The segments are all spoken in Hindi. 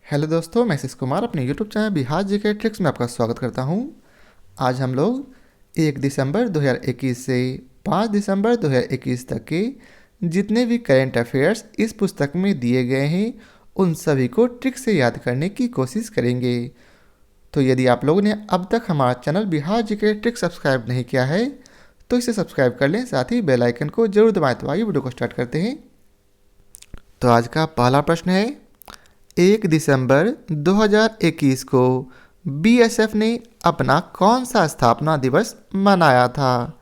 हेलो दोस्तों, मैं आशीष कुमार अपने YouTube channel Bihar GK tricks में आपका स्वागत करता हूं। आज हम लोग 1 दिसंबर 2021 से 5 दिसंबर 2021 तक के जितने भी करेंट अफेयर्स इस पुस्तक में दिए गए हैं उन सभी को ट्रिक से याद करने की कोशिश करेंगे। तो यदि आप लोगों ने अब तक हमारा channel Bihar GK tricks subscribe नहीं किया है तो इसे सब्सक्राइब कर लें, साथ ही बेल आइकन को जरूर दबाएं। तो आइए वीडियो को स्टार्ट करते हैं। तो आज का पहला प्रश्न है, 1 दिसंबर 2021 को बीएसएफ ने अपना कौन सा स्थापना दिवस मनाया था?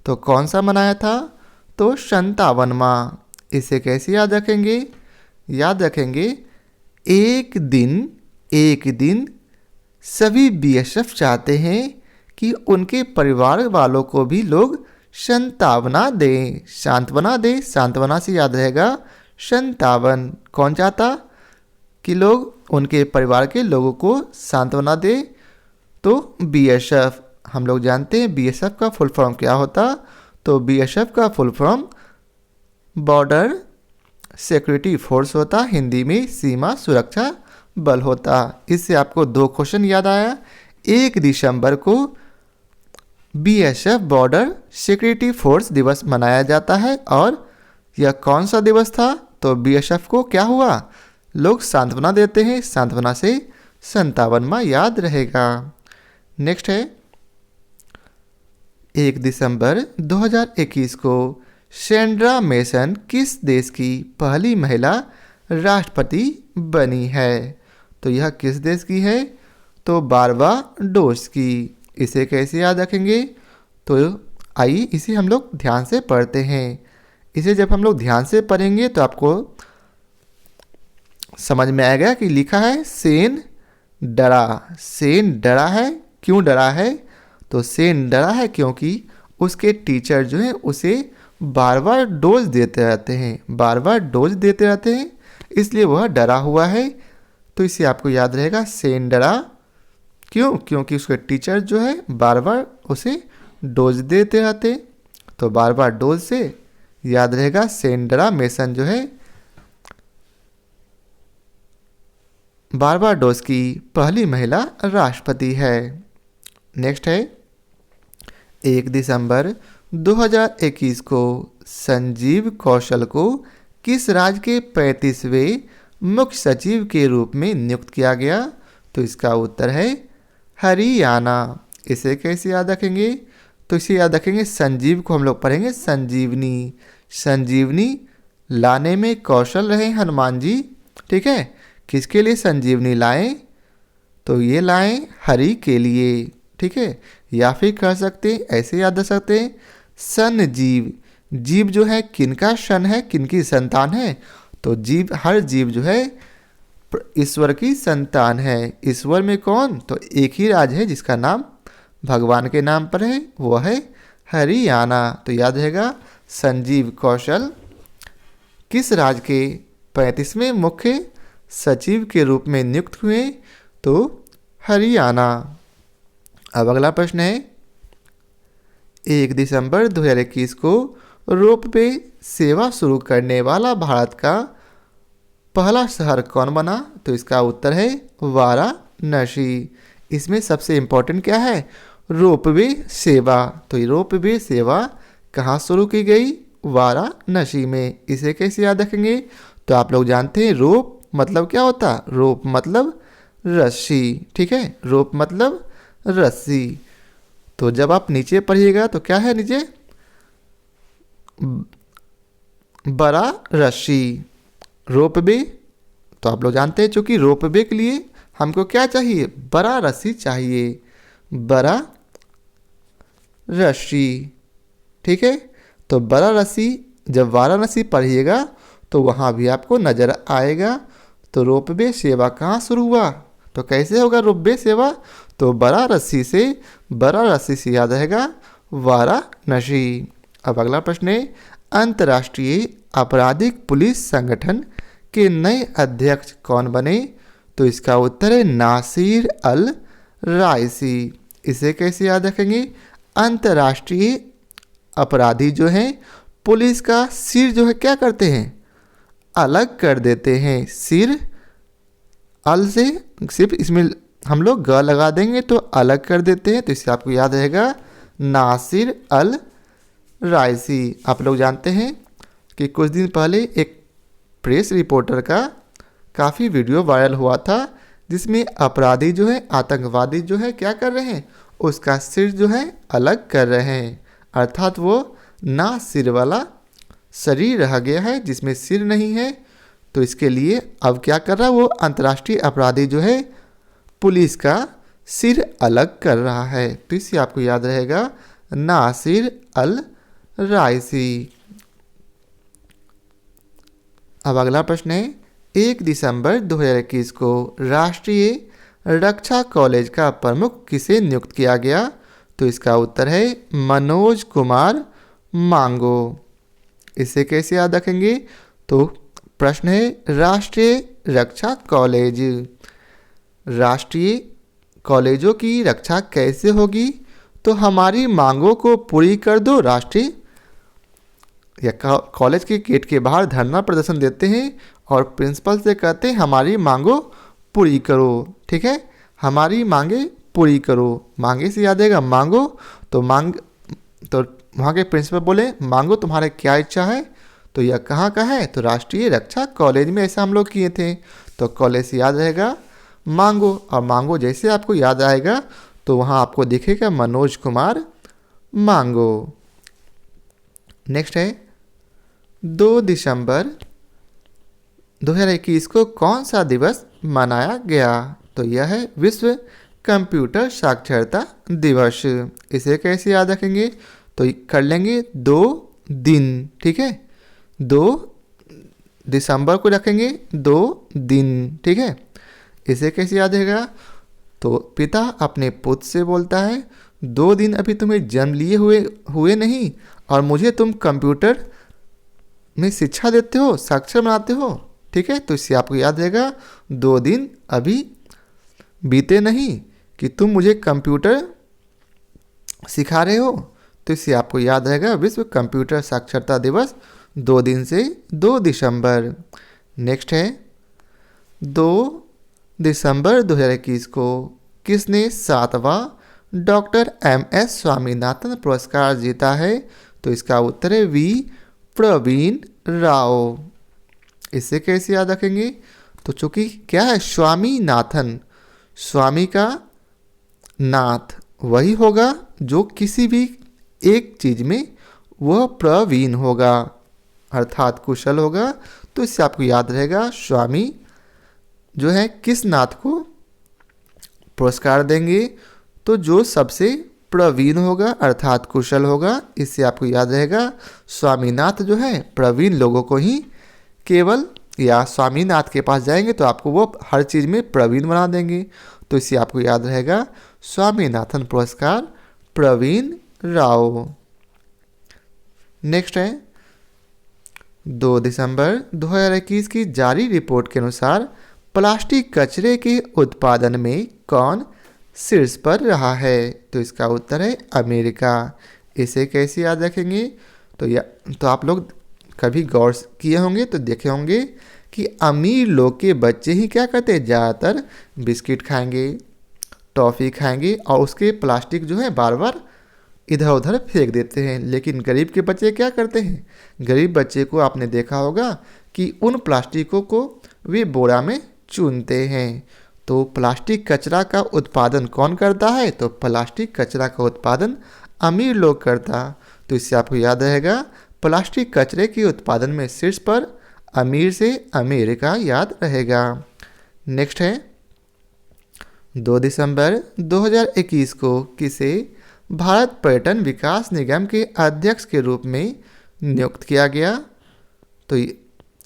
तो कौन सा मनाया था? तो 57वां। इसे कैसे याद रखेंगे? याद रखेंगे, एक दिन सभी बीएसएफ चाहते हैं कि उनके परिवार वालों को भी लोग सांत्वना दें। सांत्वना से याद रहेगा 57। कौन चाहता कि लोग उनके परिवार के लोगों को सांत्वना दे? तो बीएसएफ। हम लोग जानते हैं बीएसएफ का फुल फॉर्म क्या होता। तो बीएसएफ का full form border security force होता, हिंदी में सीमा सुरक्षा बल होता। इससे आपको 2 क्वेश्चन याद आया। 1 दिसंबर को बीएसएफ बॉर्डर सिक्योरिटी फोर्स दिवस मनाया जाता है, और यह कौन सा दिवस था? तो बीएसएफ को क्या हुआ? लोग सांत्वना देते हैं, सांत्वना से 57वां याद रहेगा। नेक्स्ट है, 1 दिसंबर 2021 को सेंड्रा मेसन किस देश की पहली महिला राष्ट्रपति बनी है? तो यह किस देश की है? तो बारबाडोस की। इसे कैसे याद रखेंगे? तो आइए इसे हम लोग ध्यान से पढ़ते हैं। इसे जब हम लोग ध्यान से पढ़ेंगे तो आपको समझ में आएगा कि लिखा है सेन डरा। सेन डरा है। क्यों डरा है? तो सेन डरा है क्योंकि उसके टीचर जो है उसे बार बार डोज देते रहते हैं, इसलिए वह डरा हुआ है। तो इसे आपको याद रहेगा सेन डरा। क्यों? क्योंकि उसके टीचर जो है बार बार उसे डोज देते रहते। तो बार बार डोज से याद रहेगा सेंड्रा मेसन जो है बारबाडोस की पहली महिला राष्ट्रपति है। नेक्स्ट है, 1 दिसंबर 2021 को संजीव कौशल को किस राज्य के 35वें मुख्य सचिव के रूप में नियुक्त किया गया? तो इसका उत्तर है हरियाणा। इसे कैसे याद रखेंगे? तो इसे याद रखेंगे, संजीव को हम लोग पढ़ेंगे संजीवनी। संजीवनी लाने में कौशल रहे हनुमान जी। ठीक है, किसके लिए संजीवनी लाएं? तो ये लाएं हरि के लिए। ठीक है, या फिर कह सकते हैं, ऐसे याद रख सकते हैं, सन जीव। जीव जो है किनका सन है, किनकी संतान है? तो जीव, हर जीव जो है ईश्वर की संतान है। ईश्वर में कौन? तो एक ही राज है जिसका नाम भगवान के नाम पर है, वो है हरियाणा। तो याद रहेगा संजीव कौशल किस राज्य के 35वें मुख्य सचिव के रूप में नियुक्त हुए? तो हरियाणा। अब अगला प्रश्न है, 1 दिसंबर 2021 को रोपवे सेवा शुरू करने वाला भारत का पहला शहर कौन बना? तो इसका उत्तर है वाराणसी। इसमें सबसे इम्पोर्टेंट क्या है? रोपवे सेवा। तो ये रोपवे सेवा कहाँ शुरू की गई? वाराणसी में। इसे कैसे याद रखेंगे? तो आप लोग जानते हैं रोप मतलब क्या होता? रोप मतलब रस्सी। ठीक है, रोप मतलब रस्सी। तो जब आप नीचे पढ़िएगा तो क्या है नीचे? बड़ा रस्सी, रोपवे। तो आप लोग जानते हैं चूंकि रोपवे के लिए हमको क्या चाहिए? बड़ा रस्सी चाहिए, बड़ा रस्सी। ठीक है, तो बड़ा रस्सी जब वाराणसी पढ़िएगा तो वहाँ भी आपको नज़र आएगा। तो रोपवे सेवा कहाँ शुरू हुआ? तो कैसे होगा रोपवे सेवा? तो बड़ा रस्सी से याद रहेगा वाराणसी। अब अगला प्रश्न है, अंतर्राष्ट्रीय आपराधिक पुलिस संगठन के नए अध्यक्ष कौन बने? तो इसका उत्तर है नासिर अल रायसी। इसे कैसे याद रखेंगे? अंतर्राष्ट्रीय अपराधी जो हैं पुलिस का सिर जो है क्या करते हैं? अलग कर देते हैं। सिर अल से सिर्फ इसमें हम लोग ग लगा देंगे तो अलग कर देते हैं, तो इससे आपको याद रहेगा नासिर अल रायसी। आप लोग जानते हैं कि कुछ दिन पहले एक प्रेस रिपोर्टर का काफ़ी वीडियो वायरल हुआ था जिसमें अपराधी जो है, आतंकवादी जो है क्या कर रहे हैं, उसका सिर जो है अलग कर रहे हैं, अर्थात वो ना सिर वाला शरीर रह गया है जिसमें सिर नहीं है। तो इसके लिए अब क्या कर रहा है वो अंतर्राष्ट्रीय अपराधी जो है पुलिस का सिर अलग कर रहा है। तो इससे आपको याद रहेगा नासिर अल रायसी। अब अगला प्रश्न है 1 दिसंबर 2021 को राष्ट्रीय रक्षा कॉलेज का प्रमुख किसे नियुक्त किया गया? तो इसका उत्तर है मनोज कुमार मांगो। इसे कैसे याद रखेंगे? तो प्रश्न है राष्ट्रीय रक्षा कॉलेज, राष्ट्रीय कॉलेजों की रक्षा कैसे होगी? तो हमारी मांगों को पूरी कर दो। राष्ट्रीय या कॉलेज के गेट के बाहर धरना प्रदर्शन देते हैं और प्रिंसिपल से कहते हैं हमारी मांगों पूरी करो। ठीक है, हमारी मांगे पूरी करो। मांगे से याद आएगा मांगो, तो वहाँ के प्रिंसिपल बोले मांगो तुम्हारे क्या इच्छा है? तो यह कहाँ का है? तो राष्ट्रीय रक्षा कॉलेज में ऐसा हम लोग किए थे। तो कॉलेज से याद रहेगा मांगो, और मांगो जैसे आपको याद आएगा तो वहाँ आपको दिखेगा मनोज कुमार मांगो। नेक्स्ट है 2 दिसंबर 2021 को कौन सा दिवस मनाया गया? तो यह है विश्व कंप्यूटर साक्षरता दिवस। इसे कैसे याद रखेंगे? तो कर लेंगे 2 दिन। ठीक है, 2 दिसंबर को रखेंगे 2 दिन। ठीक है, इसे कैसे याद रहेगा? तो पिता अपने पुत्र से बोलता है 2 दिन अभी तुम्हें जन्म लिए हुए नहीं और मुझे तुम कंप्यूटर में शिक्षा देते हो, साक्षर बनाते हो। ठीक है, तो इससे आपको याद रहेगा 2 दिन अभी बीते नहीं कि तुम मुझे कंप्यूटर सिखा रहे हो। तो इससे आपको याद रहेगा विश्व कंप्यूटर साक्षरता दिवस 2 दिन से 2 दिसंबर। नेक्स्ट है 2 दिसंबर 2021 को किसने 7वां डॉक्टर MS स्वामीनाथन पुरस्कार जीता है? तो इसका उत्तर है वी प्रवीण राव। इसे कैसे याद रखेंगे? तो चूंकि क्या है स्वामीनाथन, स्वामी का नाथ वही होगा जो किसी भी एक चीज़ में वह प्रवीण होगा, अर्थात कुशल होगा। तो इससे आपको याद रहेगा स्वामी जो है किस नाथ को पुरस्कार देंगे? तो जो सबसे प्रवीण होगा अर्थात कुशल होगा। इससे आपको याद रहेगा स्वामीनाथ जो है प्रवीण लोगों को ही केवल, या स्वामीनाथ के पास जाएंगे तो आपको वो हर चीज़ में प्रवीण बना देंगे। तो इससे आपको याद रहेगा स्वामीनाथन पुरस्कार प्रवीण राव। नेक्स्ट है 2 दिसंबर 2021 की जारी रिपोर्ट के अनुसार प्लास्टिक कचरे के उत्पादन में कौन शीर्ष पर रहा है? तो इसका उत्तर है अमेरिका। इसे कैसे याद रखेंगे? तो आप लोग कभी गौर किए होंगे तो देखे होंगे कि अमीर लोग के बच्चे ही क्या करते हैं, ज़्यादातर बिस्किट खाएंगे, टॉफ़ी खाएंगे और उसके प्लास्टिक जो है बार बार इधर उधर फेंक देते हैं। लेकिन गरीब के बच्चे क्या करते हैं? गरीब बच्चे को आपने देखा होगा कि उन प्लास्टिकों को वे बोरा में चुनते हैं। तो प्लास्टिक कचरा का उत्पादन कौन करता है? तो प्लास्टिक कचरा का उत्पादन अमीर लोग करता। तो इससे आपको याद रहेगा प्लास्टिक कचरे के उत्पादन में शीर्ष पर अमीर से अमेरिका याद रहेगा। नेक्स्ट है 2 दिसंबर 2021 को किसे भारत पर्यटन विकास निगम के अध्यक्ष के रूप में नियुक्त किया गया? तो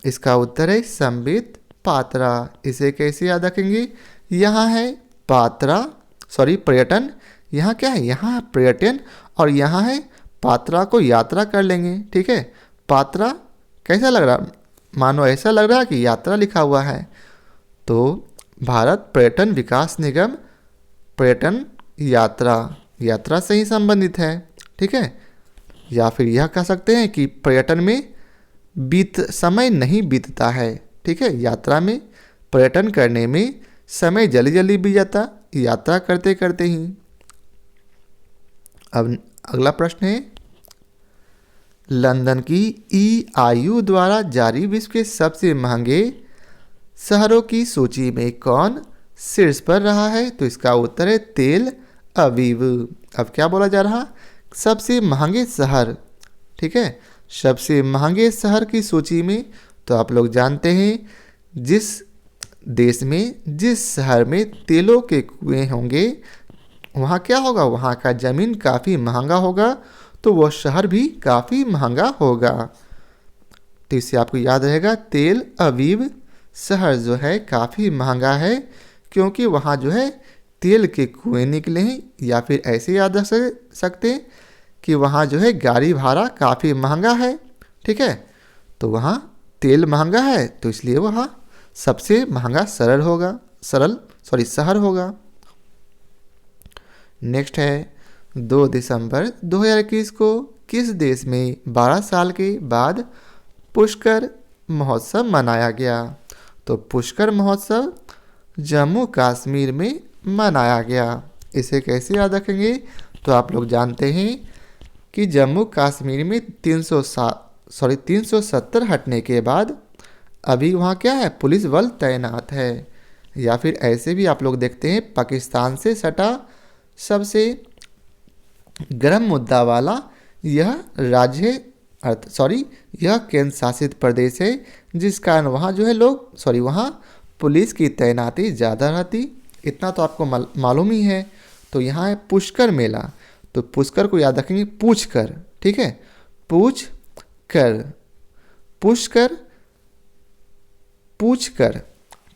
इसका उत्तर है संबित पात्रा। इसे कैसे याद रखेंगे? यहाँ है पर्यटन, यहाँ क्या है? यहाँ पर्यटन और यहाँ है पात्रा को यात्रा कर लेंगे। ठीक है, पात्रा कैसा लग रहा? मानो ऐसा लग रहा है कि यात्रा लिखा हुआ है। तो भारत पर्यटन विकास निगम पर्यटन यात्रा से ही संबंधित है। ठीक है, या फिर यह कह सकते हैं कि पर्यटन में समय नहीं बीतता है। ठीक है, यात्रा में पर्यटन करने में समय जल्दी जल्दी बीत जाता यात्रा करते करते ही। अब अगला प्रश्न है, लंदन की EIU द्वारा जारी विश्व के सबसे महंगे शहरों की सूची में कौन शीर्ष पर रहा है? तो इसका उत्तर है तेल अवीव। अब क्या बोला जा रहा, सबसे महंगे शहर, ठीक है, सबसे महंगे शहर की सूची में। तो आप लोग जानते हैं जिस देश में, जिस शहर में तेलों के कुएं होंगे वहाँ क्या होगा, वहाँ का ज़मीन काफ़ी महंगा होगा, तो वह शहर भी काफ़ी महंगा होगा। तो इससे आपको याद रहेगा तेल अवीव शहर जो है काफ़ी महंगा है, क्योंकि वहाँ जो है तेल के कुएं निकले हैं। या फिर ऐसे याद रख सकते हैं कि वहाँ जो है गाड़ी भाड़ा काफ़ी महंगा है, ठीक है, तो वहाँ तेल महंगा है, तो इसलिए वहाँ सबसे महंगा शहर होगा। नेक्स्ट है, 2 दिसंबर 2021 को किस देश में 12 साल के बाद पुष्कर महोत्सव मनाया गया? तो पुष्कर महोत्सव जम्मू कश्मीर में मनाया गया। इसे कैसे याद रखेंगे? तो आप लोग जानते हैं कि जम्मू कश्मीर में 370 हटने के बाद अभी वहाँ क्या है, पुलिस बल तैनात है। या फिर ऐसे भी आप लोग देखते हैं पाकिस्तान से सटा सबसे गर्म मुद्दा वाला यह राज्य यह केंद्र शासित प्रदेश है, जिस कारण वहाँ जो है वहाँ पुलिस की तैनाती ज़्यादा रहती। इतना तो आपको मालूम ही है। तो यहाँ है पुष्कर मेला, तो पुष्कर को याद रखेंगे पूछकर, ठीक है, पूछकर,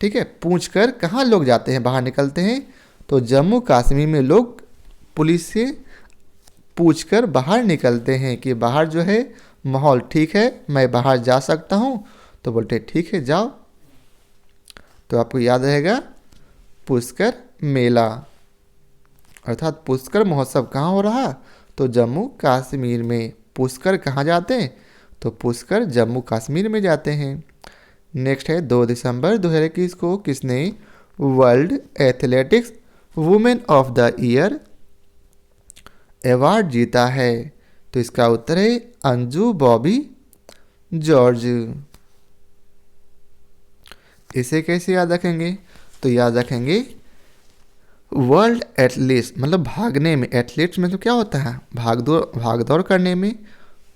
ठीक है, पूछकर कहाँ लोग जाते हैं, बाहर निकलते हैं? तो जम्मू कश्मीर में लोग पुलिस से पूछकर बाहर निकलते हैं कि बाहर जो है माहौल ठीक है, मैं बाहर जा सकता हूँ, तो बोलते ठीक है जाओ। तो आपको याद रहेगा पुष्कर मेला, अर्थात पुष्कर महोत्सव कहाँ हो रहा? तो जम्मू कश्मीर में। पुष्कर कहाँ जाते हैं? तो पुष्कर जम्मू कश्मीर में जाते हैं। नेक्स्ट है, 2 दिसंबर 2021 को किसने world athletics women of the year award जीता है? तो इसका उत्तर है अंजू बॉबी जॉर्ज। इसे कैसे याद रखेंगे? तो याद रखेंगे वर्ल्ड एथलीट्स मतलब भागने में, एथलीट्स में तो क्या होता है, भाग दौड़ करने में।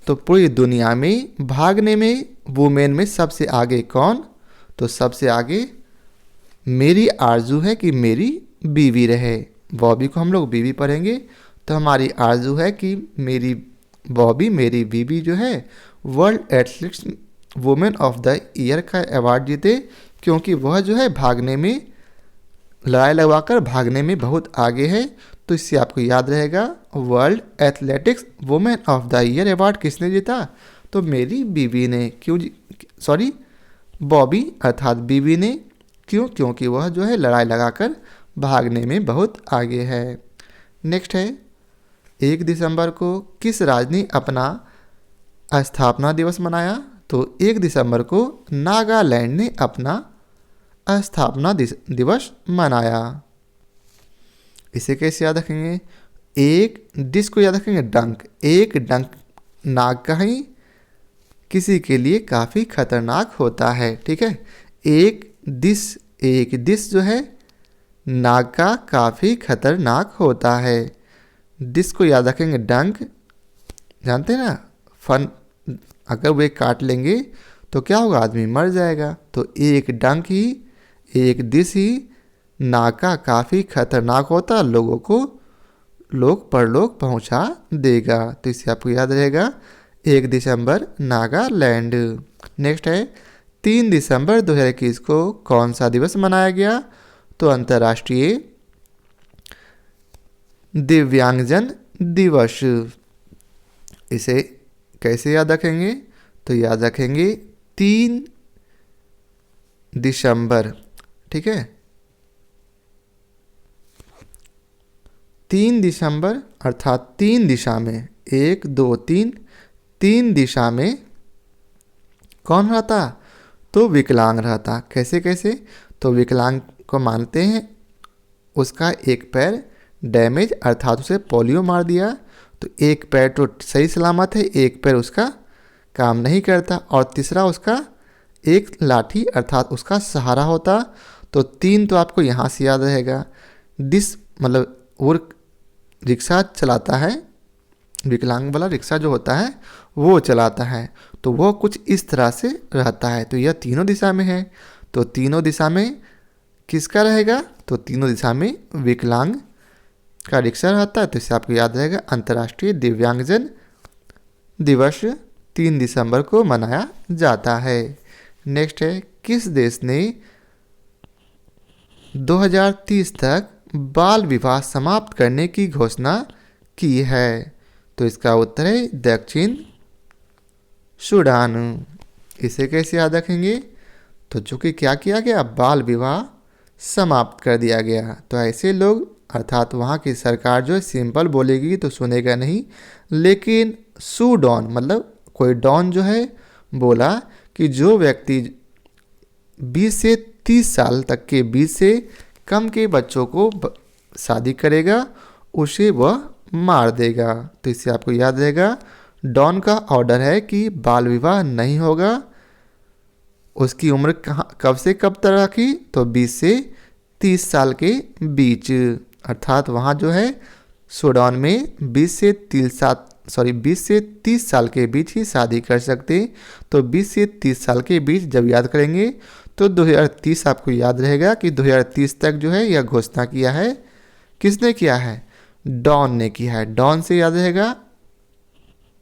तो पूरी दुनिया में भागने में वुमेन में सबसे आगे कौन? तो सबसे आगे मेरी आरजू है कि मेरी बीवी रहे। बॉबी को हम लोग बीवी पढ़ेंगे, तो हमारी आरजू है कि मेरी बॉबी, मेरी बीवी जो है world athletes women of the year का अवार्ड जीते, क्योंकि वह जो है भागने में, लड़ाई लगवाकर भागने में बहुत आगे है। तो इससे आपको याद रहेगा world athletics women of the year award किसने जीता? तो मेरी बीवी ने। बॉबी अर्थात बीवी ने। क्यों? क्योंकि वह जो है लड़ाई लगाकर भागने में बहुत आगे है। नेक्स्ट है, 1 दिसंबर को किस राज्य ने अपना स्थापना दिवस मनाया? तो 1 दिसंबर को नागालैंड ने अपना स्थापना दिवस मनाया। इसे कैसे याद रखेंगे? एक डिश को याद रखेंगे डंक। एक डंक नाग का ही किसी के लिए काफ़ी खतरनाक होता है, ठीक है। एक डिश जो है नाग का काफ़ी खतरनाक होता है। डिश को याद रखेंगे डंक, जानते हैं ना, फन अगर वे काट लेंगे तो क्या होगा, आदमी मर जाएगा। तो एक डंक ही, एक डिश ही नाग का काफ़ी खतरनाक होता, लोगों को लोक परलोक पहुंचा देगा। तो इससे आपको याद रहेगा 1 दिसंबर नागालैंड। नेक्स्ट है, 3 दिसंबर 2021 को कौन सा दिवस मनाया गया? तो अंतर्राष्ट्रीय दिव्यांगजन दिवस। इसे कैसे याद रखेंगे? तो याद रखेंगे 3 दिसंबर, ठीक है, 3 दिसंबर अर्थात 3 दिशा में, 1 2 3 दिशा में कौन रहता? तो विकलांग रहता। कैसे कैसे? तो विकलांग को मानते हैं उसका एक पैर डैमेज अर्थात उसे पोलियो मार दिया, तो एक पैर तो सही सलामत है, एक पैर उसका काम नहीं करता, और तीसरा उसका एक लाठी अर्थात उसका सहारा होता। तो 3 तो आपको यहाँ से याद रहेगा। दिस मतलब वो रिक्शा चलाता है, विकलांग वाला रिक्शा जो होता है वो चलाता है, तो वो कुछ इस तरह से रहता है। तो यह तीनों दिशा में है, तो तीनों दिशा में किसका रहेगा, तो तीनों दिशा में विकलांग का रिक्शा रहता है। तो इससे आपको याद रहेगा अंतर्राष्ट्रीय दिव्यांगजन दिवस 3 दिसंबर को मनाया जाता है। नेक्स्ट है, किस देश ने 2030 तक बाल विवाह समाप्त करने की घोषणा की है, तो इसका उत्तर है दक्षिण सूडान। इसे कैसे याद रखेंगे, तो चूंकि क्या किया गया, बाल विवाह समाप्त कर दिया गया, तो ऐसे लोग अर्थात वहाँ की सरकार जो है सिंपल बोलेगी तो सुनेगा नहीं, लेकिन सूडान मतलब कोई डॉन जो है बोला कि जो व्यक्ति 20 से 30 साल तक के 20 से कम के बच्चों को शादी करेगा उसे वह मार देगा। तो इससे आपको याद रहेगा डॉन का ऑर्डर है कि बाल विवाह नहीं होगा। उसकी उम्र कब से कब तक रखी, तो 20 से 30 साल के बीच, अर्थात वहाँ जो है सूडान में 20 से 30 साल के बीच ही शादी कर सकते। तो 20 से 30 साल के बीच जब याद करेंगे तो 2030 आपको याद रहेगा कि 2030 तक जो है यह घोषणा किया है। किसने किया है, डॉन ने किया है। डॉन से याद रहेगा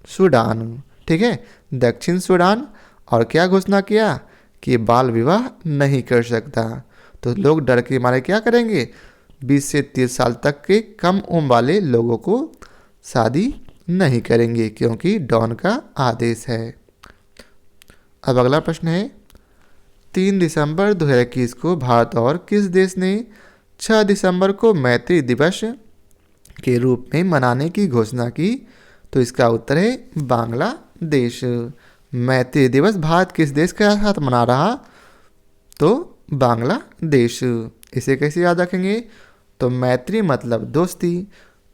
सूडान, ठीक है, दक्षिण सूडान। और क्या घोषणा किया कि बाल विवाह नहीं कर सकता, तो लोग डर के मारे क्या करेंगे, 20 से 30 साल तक के कम उम्र वाले लोगों को शादी नहीं करेंगे क्योंकि डॉन का आदेश है। अब अगला प्रश्न है, 3 दिसंबर 2021 को भारत और किस देश ने 6 दिसंबर को मैत्री दिवस के रूप में मनाने की घोषणा की, तो इसका उत्तर है बांग्लादेश। मैत्री दिवस भारत किस देश के साथ मना रहा, तो बांग्लादेश। इसे कैसे याद रखेंगे, तो मैत्री मतलब दोस्ती।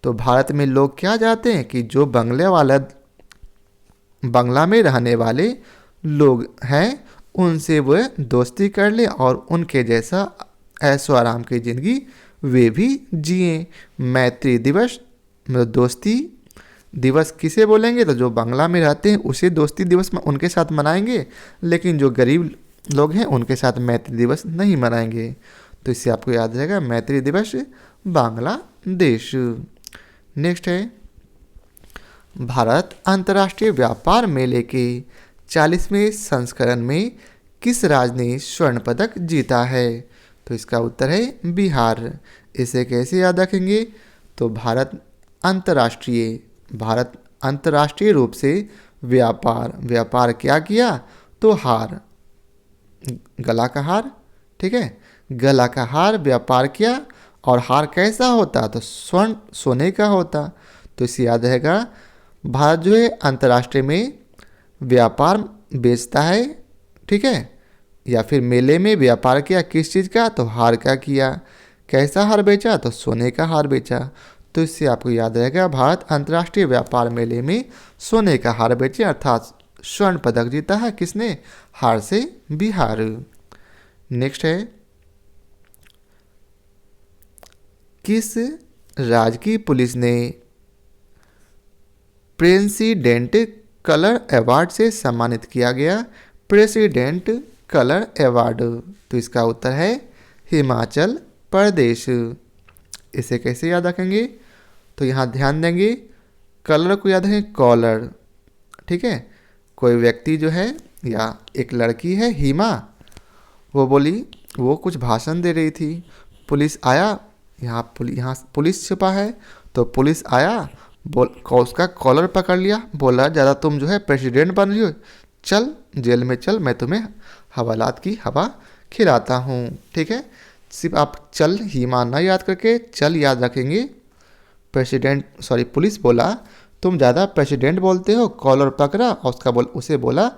तो भारत में लोग क्या चाहते हैं कि जो बांग्ला में रहने वाले लोग हैं उनसे वह दोस्ती कर ले और उनके जैसा ऐशो आराम की ज़िंदगी वे भी जिए। मैत्री दिवस मतलब दोस्ती दिवस किसे बोलेंगे, तो जो बांग्ला में रहते हैं उसे दोस्ती दिवस उनके साथ मनाएंगे, लेकिन जो गरीब लोग हैं उनके साथ मैत्री दिवस नहीं मनाएंगे। तो इससे आपको याद रहेगा मैत्री दिवस बांग्लादेश। नेक्स्ट है, भारत अंतर्राष्ट्रीय व्यापार मेले के 40वें संस्करण में किस राज्य ने स्वर्ण पदक जीता है, तो इसका उत्तर है बिहार। इसे कैसे याद रखेंगे, तो भारत अंतर्राष्ट्रीय रूप से व्यापार क्या किया, तो हार, गला का हार, ठीक है, गला का हार व्यापार किया। और हार कैसा होता, तो स्वर्ण सोने का होता। तो इसे याद रहेगा भारत जो है अंतर्राष्ट्रीय में व्यापार बेचता है, ठीक है, या फिर मेले में व्यापार किया किस चीज़ का, तो हार का किया। कैसा हार बेचा, तो सोने का हार बेचा। तो इससे आपको याद रहेगा भारत अंतर्राष्ट्रीय व्यापार मेले में सोने का हार बेचे अर्थात स्वर्ण पदक जीता है। किसने, हार से बिहार। नेक्स्ट है, किस राज्य की पुलिस ने प्रेसिडेंट कलर अवार्ड से सम्मानित किया गया, प्रेसिडेंट कलर अवार्ड, तो इसका उत्तर है हिमाचल प्रदेश। इसे कैसे याद रखेंगे, तो यहाँ ध्यान देंगे कलर को याद है कॉलर, ठीक है, कोई व्यक्ति जो है या एक लड़की है हिमा, वो बोली, वो कुछ भाषण दे रही थी, पुलिस आया, यहाँ पुलिस छुपा है, तो पुलिस आया, उसका कॉलर पकड़ लिया, बोला ज़्यादा तुम जो है प्रेसिडेंट बन रही हो, चल जेल में चल, मैं तुम्हें हवालात की हवा खिलाता हूँ, ठीक है। सिर्फ आप चल हिमा ना याद करके चल याद रखेंगे। पुलिस बोला तुम ज़्यादा प्रेसिडेंट बोलते हो, कॉलर पकड़ा और उसे बोला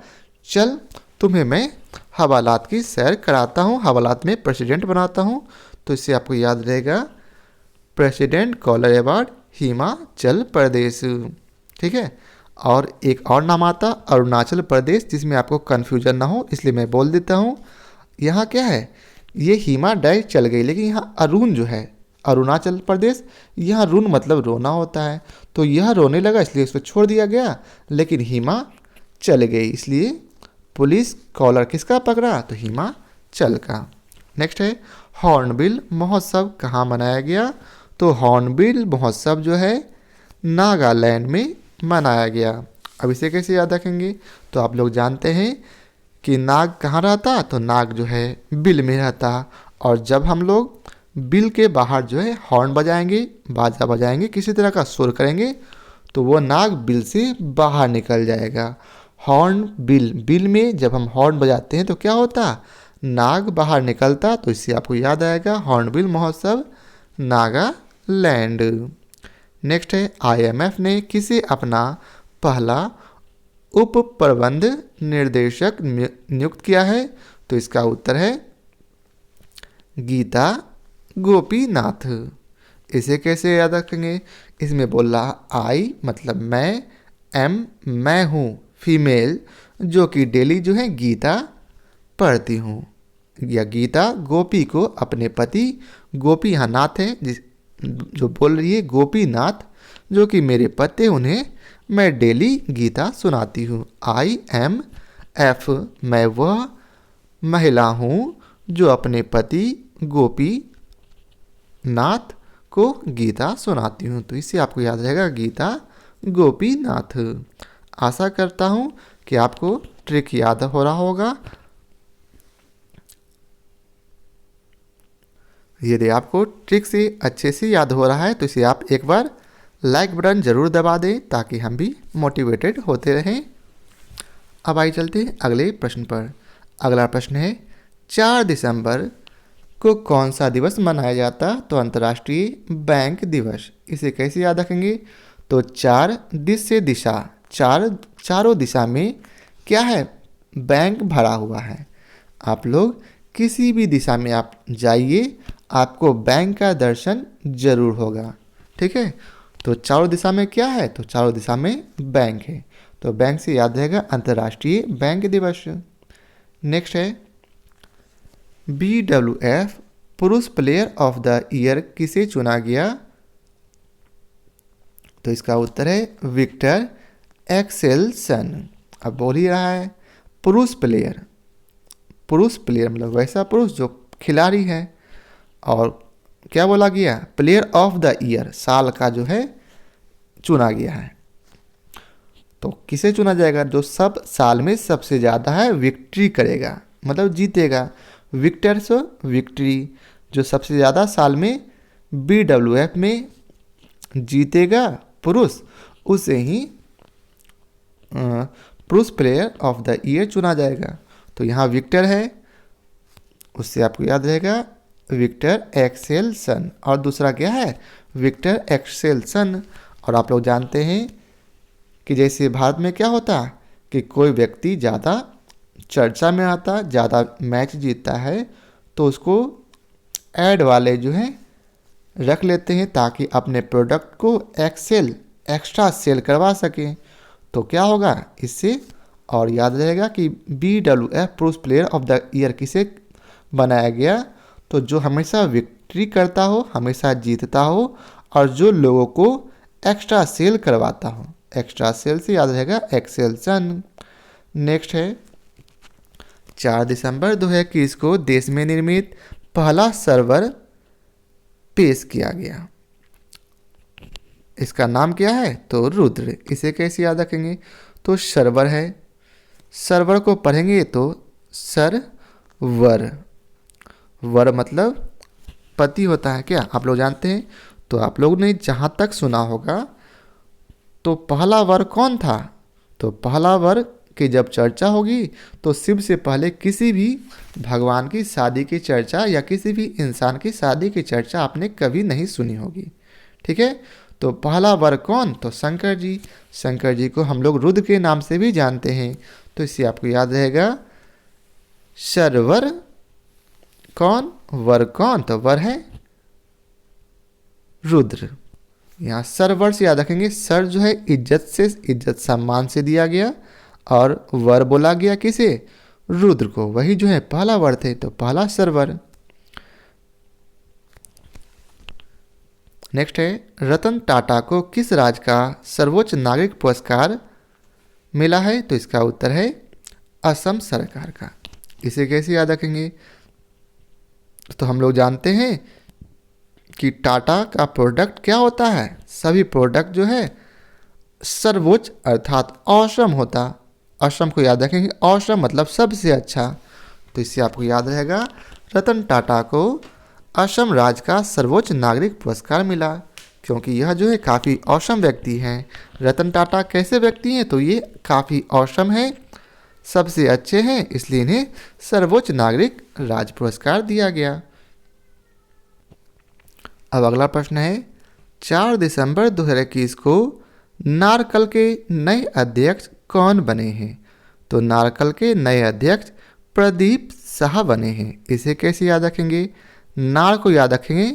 चल तुम्हें मैं हवालात की सैर कराता हूँ, हवालात में प्रेसिडेंट बनाता हूँ। तो इससे आपको याद रहेगा प्रेसिडेंट कॉलर अवार्ड हिमाचल प्रदेश। ठीक है। और एक और नाम आता अरुणाचल प्रदेश, जिसमें आपको कन्फ्यूजन ना हो इसलिए मैं बोल देता हूँ। यहाँ क्या है, ये हिमा डैश चल गई, लेकिन यहाँ अरुण जो है अरुणाचल प्रदेश, यहाँ रून मतलब रोना होता है, तो यह रोने लगा इसलिए उसको छोड़ दिया गया, लेकिन हिमा चल गई इसलिए पुलिस कॉलर किसका पकड़ा, तो हिमाचल का। नेक्स्ट है हॉर्नबिल महोत्सव कहाँ मनाया गया, तो हॉर्नबिल महोत्सव जो है नागालैंड में मनाया गया। अब इसे कैसे याद रखेंगे, तो आप लोग जानते हैं कि नाग कहाँ रहता, तो नाग जो है बिल में रहता, और जब हम लोग बिल के बाहर जो है हॉर्न बजाएंगे, बाजा बजाएंगे, किसी तरह का सुर करेंगे, तो वो नाग बिल से बाहर निकल जाएगा। हॉर्न बिल, बिल में जब हम हॉर्न बजाते हैं तो क्या होता, नाग बाहर निकलता, तो इससे आपको याद आएगा हॉर्नबिल महोत्सव नागालैंड। नेक्स्ट है आईएमएफ ने किसे अपना पहला उप प्रबंध निर्देशक नियुक्त किया है, तो इसका उत्तर है गीता गोपीनाथ। इसे कैसे याद रखेंगे, इसमें बोल रहा आई मतलब मैं, एम मैं हूँ फीमेल, जो कि डेली जो है गीता पढ़ती हूँ, या गीता गोपी को अपने पति, गोपी यहाँ नाथ है जिस जो बोल रही है गोपीनाथ, जो कि मेरे पति, उन्हें मैं डेली गीता सुनाती हूँ। आई एम एफ मैं वह महिला हूँ जो अपने पति गोपी नाथ को गीता सुनाती हूँ। तो इससे आपको याद रहेगा गीता गोपीनाथ। आशा करता हूँ कि आपको ट्रिक याद हो रहा होगा। यदि आपको ट्रिक से अच्छे से याद हो रहा है तो इसे आप एक बार लाइक बटन ज़रूर दबा दें ताकि हम भी मोटिवेटेड होते रहें। अब आइए चलते हैं अगले प्रश्न पर। अगला प्रश्न है 4 दिसंबर को कौन सा दिवस मनाया जाता, तो अंतर्राष्ट्रीय बैंक दिवस। इसे कैसे याद रखेंगे, तो 4 दिश से दिशा, चारों दिशा में क्या है, बैंक भरा हुआ है। आप लोग किसी भी दिशा में आप जाइए, आपको बैंक का दर्शन जरूर होगा। ठीक है। तो चारों दिशा में क्या है, तो चारों दिशा में बैंक है, तो बैंक से याद रहेगा अंतर्राष्ट्रीय बैंक दिवस। नेक्स्ट है BWF पुरुष प्लेयर ऑफ द ईयर किसे चुना गया, तो इसका उत्तर है विक्टर एक्सेल्सन। अब बोल ही रहा है पुरुष प्लेयर मतलब वैसा पुरुष जो खिलाड़ी है, और क्या बोला गया, प्लेयर ऑफ द ईयर, साल का जो है चुना गया है। तो किसे चुना जाएगा, जो सब साल में सबसे ज़्यादा है विक्ट्री करेगा, मतलब जीतेगा। विक्टर सो विक्ट्री, जो सबसे ज़्यादा साल में BWF में जीतेगा पुरुष, उसे ही पुरुष प्लेयर ऑफ द ईयर चुना जाएगा। तो यहाँ विक्टर है, उससे आपको याद रहेगा विक्टर एक्सेल्सन, और दूसरा क्या है विक्टर एक्सेल्सन। और आप लोग जानते हैं कि जैसे भारत में क्या होता है कि कोई व्यक्ति ज़्यादा चर्चा में आता, ज़्यादा मैच जीतता है, तो उसको ऐड वाले जो हैं रख लेते हैं ताकि अपने प्रोडक्ट को एक्स्ट्रा सेल करवा सकें। तो क्या होगा इससे, और याद रहेगा कि BWF पुरुष प्लेयर ऑफ द ईयर किसे बनाया गया, तो जो हमेशा विक्ट्री करता हो, हमेशा जीतता हो, और जो लोगों को एक्स्ट्रा सेल करवाता हो। एक्स्ट्रा सेल से याद रहेगा एक्सेल्सन। नेक्स्ट है 4 दिसंबर 2021 को देश में निर्मित पहला सर्वर पेश किया गया। इसका नाम क्या है, तो रुद्र। इसे कैसे याद रखेंगे, तो सर्वर है, सर्वर को पढ़ेंगे तो वर मतलब पति होता है, क्या आप लोग जानते हैं। तो आप लोग ने जहाँ तक सुना होगा तो पहला वर कौन था, तो पहला वर की जब चर्चा होगी तो शिव से पहले किसी भी भगवान की शादी की चर्चा या किसी भी इंसान की शादी की चर्चा आपने कभी नहीं सुनी होगी। ठीक है। तो पहला वर कौन, तो शंकर जी। शंकर जी को हम लोग रुद्र के नाम से भी जानते हैं। तो इससे आपको याद रहेगा सर्वर कौन, वर कौन, तो वर है रुद्र। यहाँ सर्वर से याद रखेंगे, सर जो है इज्जत से, इज्जत सम्मान से दिया गया, और वर बोला गया किसे, रुद्र को, वही जो है पहला वर थे, तो पहला सर्वर। नेक्स्ट है, रतन टाटा को किस राज्य का सर्वोच्च नागरिक पुरस्कार मिला है, तो इसका उत्तर है असम सरकार का। इसे कैसे याद रखेंगे, तो हम लोग जानते हैं कि टाटा का प्रोडक्ट क्या होता है, सभी प्रोडक्ट जो है सर्वोच्च अर्थात ऑसम होता। ऑसम को याद रखेंगे, ऑसम मतलब सबसे अच्छा, तो इससे आपको याद रहेगा रतन टाटा को असम राज्य का सर्वोच्च नागरिक पुरस्कार मिला, क्योंकि यह जो है काफ़ी ऑसम व्यक्ति हैं। रतन टाटा कैसे व्यक्ति हैं, तो ये काफ़ी ऑसम हैं, सबसे अच्छे हैं, इसलिए इन्हें सर्वोच्च नागरिक राज्य पुरस्कार दिया गया। अब अगला प्रश्न है, 4 दिसंबर 2021 को नारकल के नए अध्यक्ष कौन बने हैं, तो नारकल के नए अध्यक्ष प्रदीप शाह बने हैं। इसे कैसे याद रखेंगे, नार को याद रखेंगे,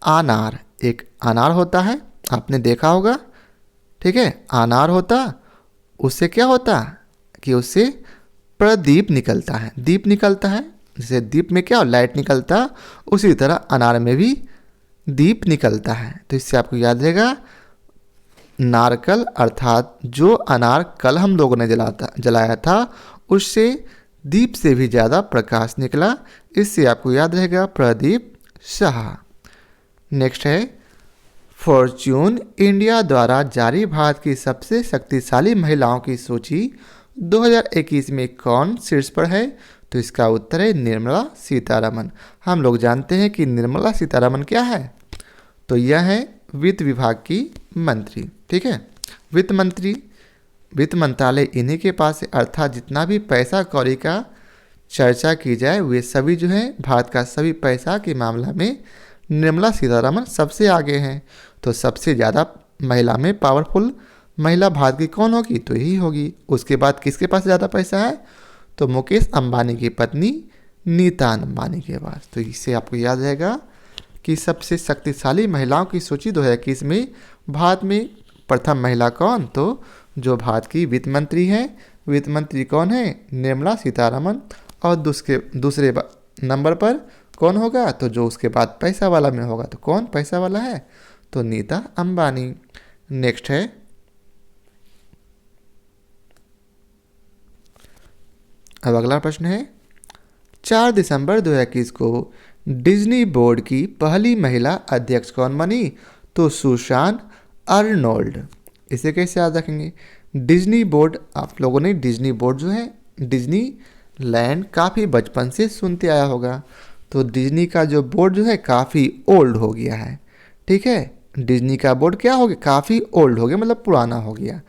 अनार, एक अनार होता है, आपने देखा होगा, ठीक है, अनार होता, उससे क्या होता कि उससे प्रदीप निकलता है, दीप निकलता है, जैसे दीप में क्या लाइट निकलता, उसी तरह अनार में भी दीप निकलता है। तो इससे आपको याद रहेगा नारकल अर्थात जो अनार कल हम लोगों ने जलाया था उससे दीप से भी ज़्यादा प्रकाश निकला, इससे आपको याद रहेगा प्रदीप शाह। नेक्स्ट है, फॉर्च्यून इंडिया द्वारा जारी भारत की सबसे शक्तिशाली महिलाओं की सूची 2021 में कौन शीर्ष पर है, तो इसका उत्तर है निर्मला सीतारमन। हम लोग जानते हैं कि निर्मला सीतारमन क्या है, तो यह है वित्त विभाग की मंत्री, ठीक है, वित्त मंत्री, वित्त मंत्रालय इन्हीं के पास है, अर्थात जितना भी पैसा कौड़ी का चर्चा की जाए वे सभी जो है भारत का सभी पैसा के मामला में निर्मला सीतारमन सबसे आगे हैं। तो सबसे ज़्यादा महिला में पावरफुल महिला भारत की कौन होगी, तो यही होगी। उसके बाद किसके पास ज़्यादा पैसा है, तो मुकेश अंबानी की पत्नी नीता अंबानी के पास। तो इससे आपको याद रहेगा कि सबसे शक्तिशाली महिलाओं की सूची 2021 में भारत में प्रथम महिला कौन, तो जो भारत की वित्त मंत्री हैं, वित्त मंत्री कौन है, निर्मला सीतारमन, और दूसरे नंबर पर कौन होगा, तो जो उसके बाद पैसा वाला में होगा, तो कौन पैसा वाला है, तो नीता अंबानी। नेक्स्ट है, अब अगला प्रश्न है, 4 दिसंबर 2021 को डिज्नी बोर्ड की पहली महिला अध्यक्ष कौन बनी, तो सुसान अर्नोल्ड। इसे कैसे याद रखेंगे, डिज्नी बोर्ड, आप लोगों ने डिज्नी बोर्ड जो है डिज्नी लैंड काफ़ी बचपन से सुनते आया होगा, तो डिज्नी का जो बोर्ड जो है काफ़ी ओल्ड हो गया है, ठीक है, डिज्नी का बोर्ड क्या हो गया, काफ़ी ओल्ड हो गया, मतलब पुराना हो गया।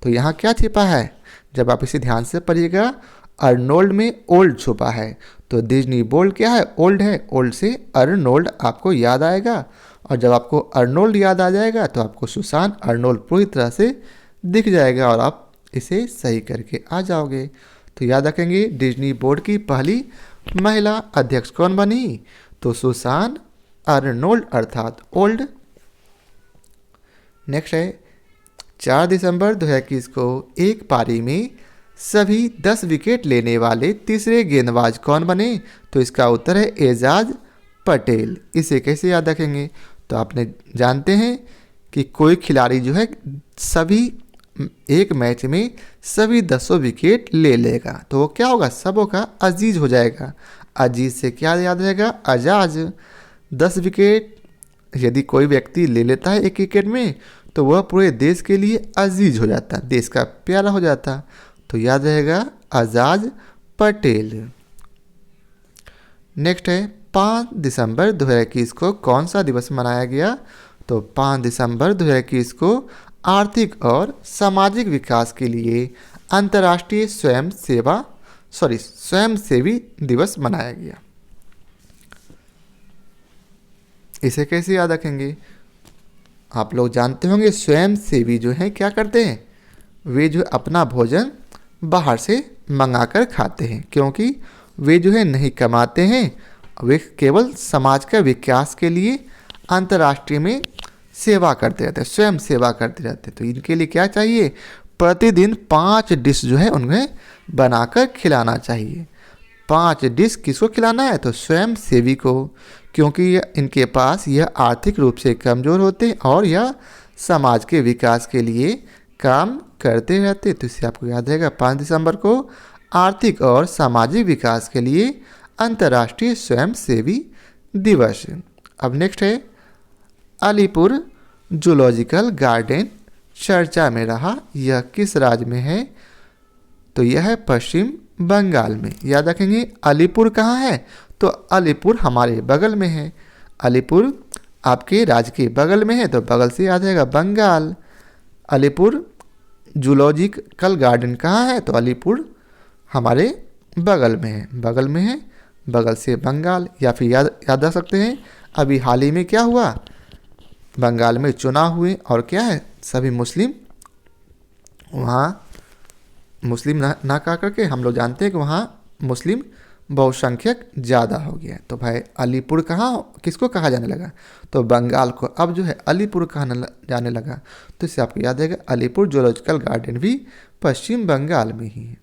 तो यहाँ क्या छिपा है, जब आप इसे ध्यान से पढ़िएगा, अर्नोल्ड में ओल्ड छुपा है, तो डिज्नी बोर्ड क्या है, ओल्ड है, ओल्ड से अर्नोल्ड आपको याद आएगा, और जब आपको अर्नोल्ड याद आ जाएगा तो आपको सुसान अर्नोल्ड पूरी तरह से दिख जाएगा और आप इसे सही करके आ जाओगे। तो याद रखेंगे डिज्नी बोर्ड की पहली महिला अध्यक्ष कौन बनी, तो सुसान अर्नोल्ड अर्थात ओल्ड। नेक्स्ट है, 4 दिसंबर 2021 को एक पारी में सभी 10 विकेट लेने वाले तीसरे गेंदबाज कौन बने, तो इसका उत्तर है एजाज पटेल। इसे कैसे याद रखेंगे, तो आपने जानते हैं कि कोई खिलाड़ी जो है सभी एक मैच में सभी 10 विकेट ले लेगा, तो वो क्या होगा, सबों का अजीज हो जाएगा। अजीज से क्या याद रहेगा, अजाज। 10 विकेट यदि कोई व्यक्ति ले लेता है एक विकेट में, तो वह पूरे देश के लिए अजीज हो जाता, देश का प्यारा हो जाता, तो याद रहेगा एजाज पटेल। नेक्स्ट है, 5 दिसंबर 2021 को कौन सा दिवस मनाया गया, तो 5 दिसंबर 2021 को आर्थिक और सामाजिक विकास के लिए अंतर्राष्ट्रीय स्वयंसेवी दिवस मनाया गया। इसे कैसे याद रखेंगे, आप लोग जानते होंगे स्वयंसेवी जो हैं क्या करते हैं, वे जो अपना भोजन बाहर से मंगाकर खाते हैं, क्योंकि वे जो है नहीं कमाते हैं, वे केवल समाज के विकास के लिए अंतर्राष्ट्रीय में सेवा करते रहते हैं, स्वयं सेवा करते रहते हैं। तो इनके लिए क्या चाहिए, प्रतिदिन 5 डिश जो है उन्हें बनाकर खिलाना चाहिए। 5 डिश किसको खिलाना है, तो स्वयं सेवी को, क्योंकि इनके पास यह आर्थिक रूप से कमज़ोर होते हैं और यह समाज के विकास के लिए काम करते रहते। तो इससे आपको याद रहेगा 5 दिसंबर को आर्थिक और सामाजिक विकास के लिए अंतर्राष्ट्रीय स्वयंसेवी दिवस। अब नेक्स्ट है अलीपुर जूलॉजिकल गार्डन चर्चा में रहा, यह किस राज्य में है, तो यह है पश्चिम बंगाल में। याद रखेंगे अलीपुर कहाँ है, तो अलीपुर हमारे बगल में है। अलीपुर आपके राज्य के बगल में है, तो बगल से याद रहेगा बंगाल। अलीपुर जूलॉजिकल गार्डन कहाँ है, तो अलीपुर हमारे बगल में है, बगल में है, बगल से बंगाल। या फिर याद रख सकते हैं अभी हाल ही में क्या हुआ, बंगाल में चुनाव हुए और क्या है, सभी मुस्लिम वहाँ मुस्लिम ना कह करके हम लोग जानते हैं कि वहाँ मुस्लिम बहुसंख्यक ज़्यादा हो गया। तो भाई अलीपुर कहाँ किसको कहा जाने लगा, तो बंगाल को अब जो है अलीपुर कहा जाने लगा। तो इससे आपको याद है अलीपुर जूलॉजिकल गार्डन भी पश्चिम बंगाल में ही है।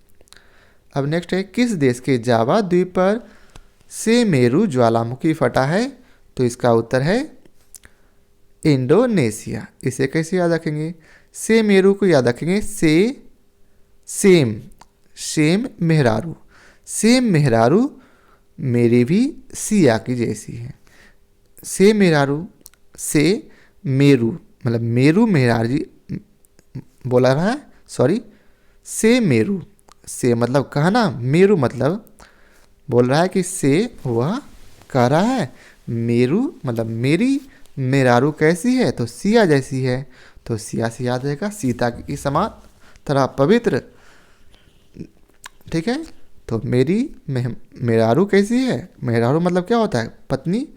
अब नेक्स्ट है किस देश के जावा द्वीप पर सेमेरू ज्वालामुखी फटा है, तो इसका उत्तर है इंडोनेशिया। इसे कैसे याद रखेंगे, सेमेरू को याद रखेंगे सेम मेहरारू, सेम मेहरारू मेरी भी सिया की जैसी है। से मेहरारू से मेरू मतलब मेरू मेहरार जी बोला रहा है, सॉरी से मेरू, से मतलब कहना, मेरू मतलब बोल रहा है कि से वह कह रहा है, मेरू मतलब मेरी मेहरारू कैसी है, तो सिया जैसी है। तो सिया से याद रहेगा सीता की समान तरह पवित्र, ठीक है। तो मेरी मेहरारू कैसी है, मेहरारू मतलब क्या होता है, पत्नी।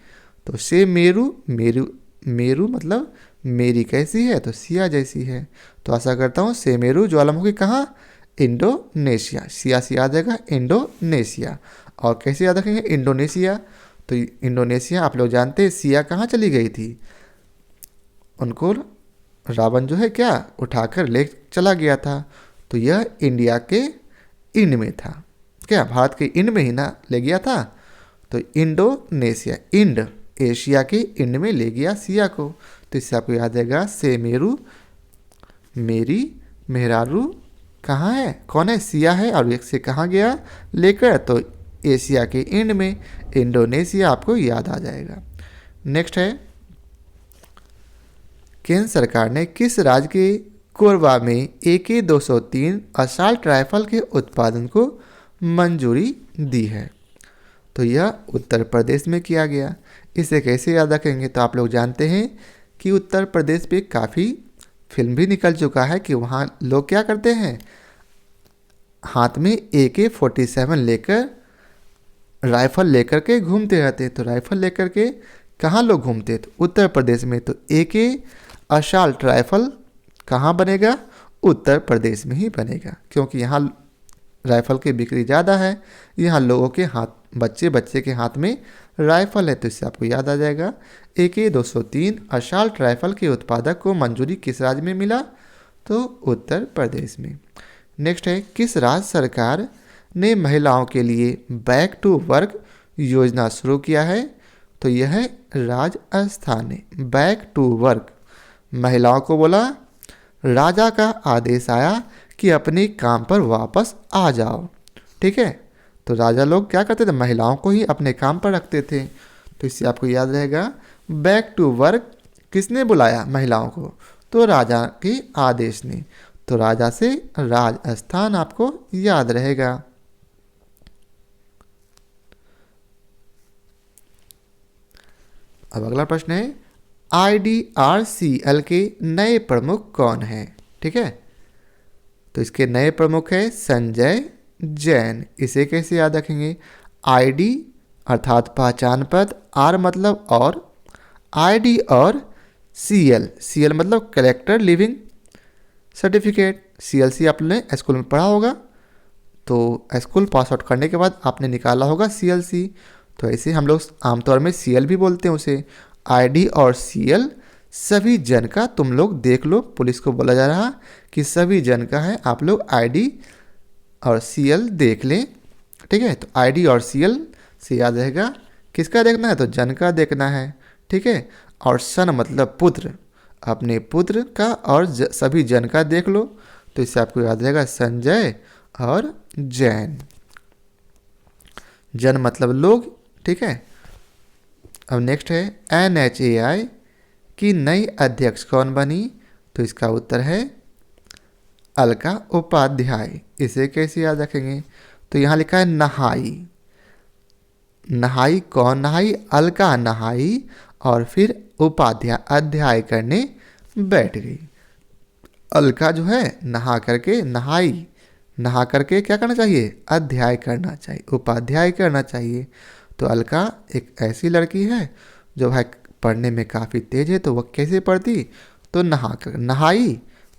तो से मेरू मतलब मेरी कैसी है, तो सिया जैसी है। तो आशा करता हूँ सेमेरू ज्वालामुखी कहाँ, इंडोनेशिया। सिया से याद रहेगा इंडोनेशिया। और कैसे याद रखेंगे इंडोनेशिया, तो इंडोनेशिया आप लोग जानते हैं सिया कहाँ चली गई थी, उनको रावण जो है क्या उठाकर ले चला गया था। तो यह इंडिया के इंड में था, क्या भारत के इंड में ही ना ले गया था। तो इंडोनेशिया, इंड एशिया के इंड में ले गया सिया को। तो इससे आपको याद रहेगा से मेरू मेरी मेहरारू कहाँ है, कौन है, सिया है, और एक से कहाँ गया लेकर, तो एशिया के इंड में, इंडोनेशिया आपको याद आ जाएगा। नेक्स्ट है केंद्र सरकार ने किस राज्य के कोरबा में AK-203 असॉल्ट राइफल के उत्पादन को मंजूरी दी है, तो यह उत्तर प्रदेश में किया गया। इसे कैसे याद रखेंगे, तो आप लोग जानते हैं कि उत्तर प्रदेश पे काफ़ी फिल्म भी निकल चुका है कि वहाँ लोग क्या करते हैं, हाथ में AK-47 लेकर राइफल लेकर के घूमते रहते हैं। तो राइफल लेकर के कहाँ लोग घूमते हैं, तो उत्तर प्रदेश में। तो AK असॉल्ट राइफल कहाँ बनेगा, उत्तर प्रदेश में ही बनेगा, क्योंकि यहाँ राइफल की बिक्री ज़्यादा है, यहाँ लोगों के हाथ, बच्चे के हाथ में राइफल है। तो इससे आपको याद आ जाएगा AK-203 असॉल्ट राइफल के उत्पादक को मंजूरी किस राज्य में मिला, तो उत्तर प्रदेश में। नेक्स्ट है किस राज्य सरकार ने महिलाओं के लिए बैक टू वर्क योजना शुरू किया है, तो यह है राजस्थान ने। बैक टू वर्क, महिलाओं को बोला, राजा का आदेश आया कि अपने काम पर वापस आ जाओ, ठीक है। तो राजा लोग क्या करते थे, महिलाओं को ही अपने काम पर रखते थे। तो इससे आपको याद रहेगा बैक टू वर्क किसने बुलाया महिलाओं को, तो राजा के आदेश ने। तो राजा से राजस्थान आपको याद रहेगा। अब अगला प्रश्न है IDRCL के नए प्रमुख कौन है, ठीक है। तो इसके नए प्रमुख है संजय जैन। इसे कैसे याद रखेंगे, ID अर्थात पहचान पत्र, R मतलब और, ID और CL मतलब कलेक्टर लिविंग सर्टिफिकेट। CLC आपने स्कूल में पढ़ा होगा, तो स्कूल पास आउट करने के बाद आपने निकाला होगा CLC। तो ऐसे हम लोग आमतौर में CL भी बोलते हैं उसे। ID और CL सभी जन का तुम लोग देख लो, पुलिस को बोला जा रहा कि सभी जन का है, आप लोग ID और CL देख लें। ठीक है, तो ID और CL से याद रहेगा किसका देखना है, तो जन का देखना है। ठीक है, और सन मतलब पुत्र, अपने पुत्र का और सभी जन का देख लो, तो इससे आपको याद रहेगा संजय और जैन। जन मतलब लोग। ठीक है, अब नेक्स्ट है NHAI की नई अध्यक्ष कौन बनी, तो इसका उत्तर है अलका उपाध्याय। इसे कैसे याद रखेंगे, तो यहाँ लिखा है नहाई। नहाई कौन नहाई, अलका नहाई और फिर उपाध्याय अध्याय करने बैठ गई। अलका जो है नहा करके नहाई, नहा करके क्या करना चाहिए, अध्याय करना चाहिए, उपाध्याय करना चाहिए। तो अलका एक ऐसी लड़की है जो भाई पढ़ने में काफ़ी तेज है, तो वह कैसे पढ़ती, तो नहा कर नहाई।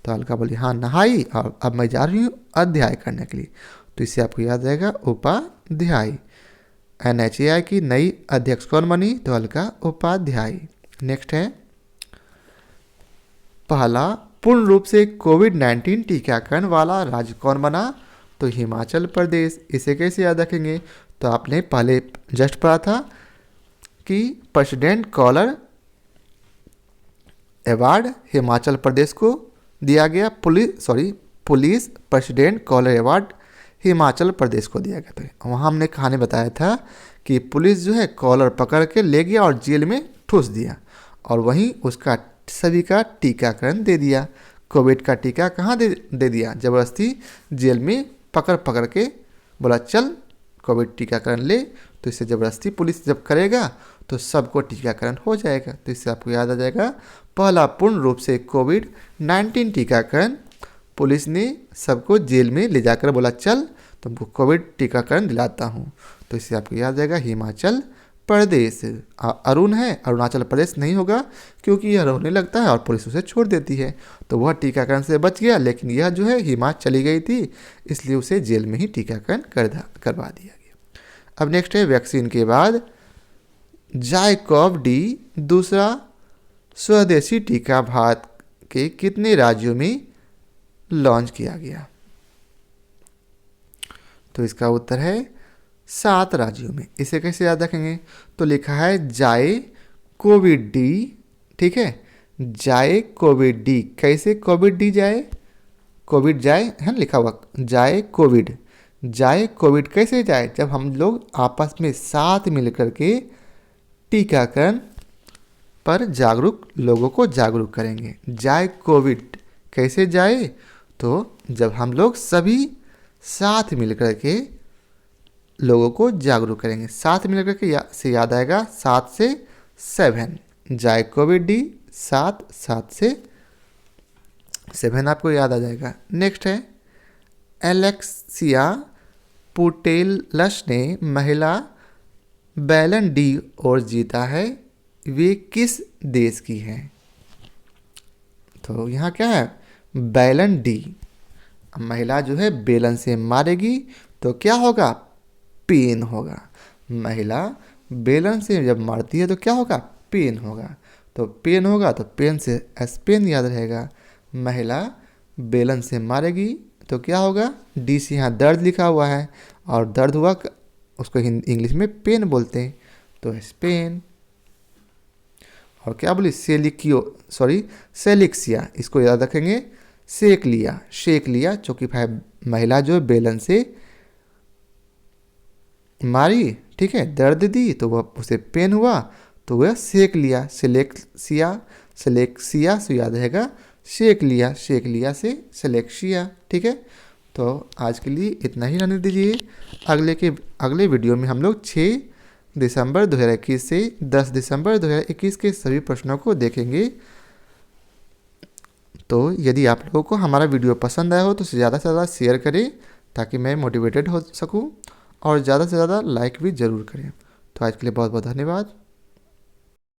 तो अलका बोली हाँ नहाई और अब मैं जा रही हूँ अध्याय करने के लिए, तो इससे आपको याद रहेगा उपाध्याय। NHAI की नई अध्यक्ष कौन बनी, तो अलका उपाध्याय। नेक्स्ट है पहला पूर्ण रूप से कोविड-19 टीकाकरण वाला राज्य कौन बना, तो हिमाचल प्रदेश। इसे कैसे याद रखेंगे, तो आपने पहले जस्ट पढ़ा था कि president collar award Himachal Pradesh को दिया गया। Police president collar award Himachal Pradesh को दिया गया था। वहाँ हमने कहानी बताया था कि पुलिस जो है कॉलर पकड़ के ले गया और जेल में ठूस दिया, और वहीं उसका सभी का टीकाकरण दे दिया। कोविड का टीका कहाँ दे दिया, ज़बरदस्ती जेल में पकड़ के बोला चल कोविड टीकाकरण ले, तो इससे ज़बरदस्ती पुलिस जब करेगा तो सबको टीकाकरण हो जाएगा। तो इससे आपको याद आ जाएगा पहला पूर्ण रूप से कोविड-19 टीकाकरण पुलिस ने सबको जेल में ले जाकर बोला चल तुमको कोविड टीकाकरण दिलाता हूँ, तो इससे आपको याद आएगा हिमाचल प्रदेश। अरुण है, अरुणाचल प्रदेश नहीं होगा क्योंकि यह रोने लगता है और पुलिस उसे छोड़ देती है, तो वह टीकाकरण से बच गया। लेकिन यह जो है हिमाचल चली गई थी, इसलिए उसे जेल में ही टीकाकरण करवा दिया गया। अब नेक्स्ट है वैक्सीन के बाद जाइकोव-डी दूसरा स्वदेशी टीका भारत के कितने राज्यों में लॉन्च किया गया, तो इसका उत्तर है 7 राज्यों में। इसे कैसे याद रखेंगे, तो लिखा है जाइकोव-डी। ठीक है, जाइकोव-डी कैसे, कोविड-डी जाए, कोविड जाए है ना लिखा हुआ, जाइकोव कैसे जाए, जब हम लोग आपस में साथ मिलकर के टीकाकरण पर लोगों को जागरूक करेंगे। जाइकोव कैसे जाए, तो जब हम लोग सभी साथ मिलकर के लोगों को जागरूक करेंगे। साथ मिलकर के से याद आएगा 7 से 7, जाइकोव-डी 7 से 7 आपको याद आ जाएगा। नेक्स्ट है एलेक्सिया पुटेलस ने महिला बैलन डी और जीता है, वे किस देश की हैं, तो यहाँ क्या है बैलन डी। महिला जो है बेलन से मारेगी तो क्या होगा, पेन होगा। महिला बेलन से जब मारती है तो क्या होगा, पेन होगा। तो पेन होगा तो पेन से स्पेन याद रहेगा। महिला बेलन से मारेगी तो क्या होगा, डी से यहाँ दर्द लिखा हुआ है और दर्द हुआ उसको इंग्लिश में पेन बोलते हैं, तो स्पेन। और क्या बोली सेलिक्सिया, इसको याद रखेंगे, शेक लिया चूँकि महिला जो बेलन से मारी, ठीक है, दर्द दी तो वह उसे पेन हुआ तो वह सेक लिया। सेलेक्सिया से याद रहेगा शेक लिया से सेलेक्सिया। ठीक है, तो आज के लिए इतना ही रहने दीजिए। अगले वीडियो में हम लोग 6 दिसंबर 2021 से 10 दिसंबर 2021 के सभी प्रश्नों को देखेंगे। तो यदि आप लोगों को हमारा वीडियो पसंद आया हो तो ज़्यादा से ज़्यादा शेयर करें ताकि मैं मोटिवेटेड हो सकूं, और ज़्यादा से ज़्यादा लाइक भी ज़रूर करें। तो आज के लिए बहुत बहुत धन्यवाद।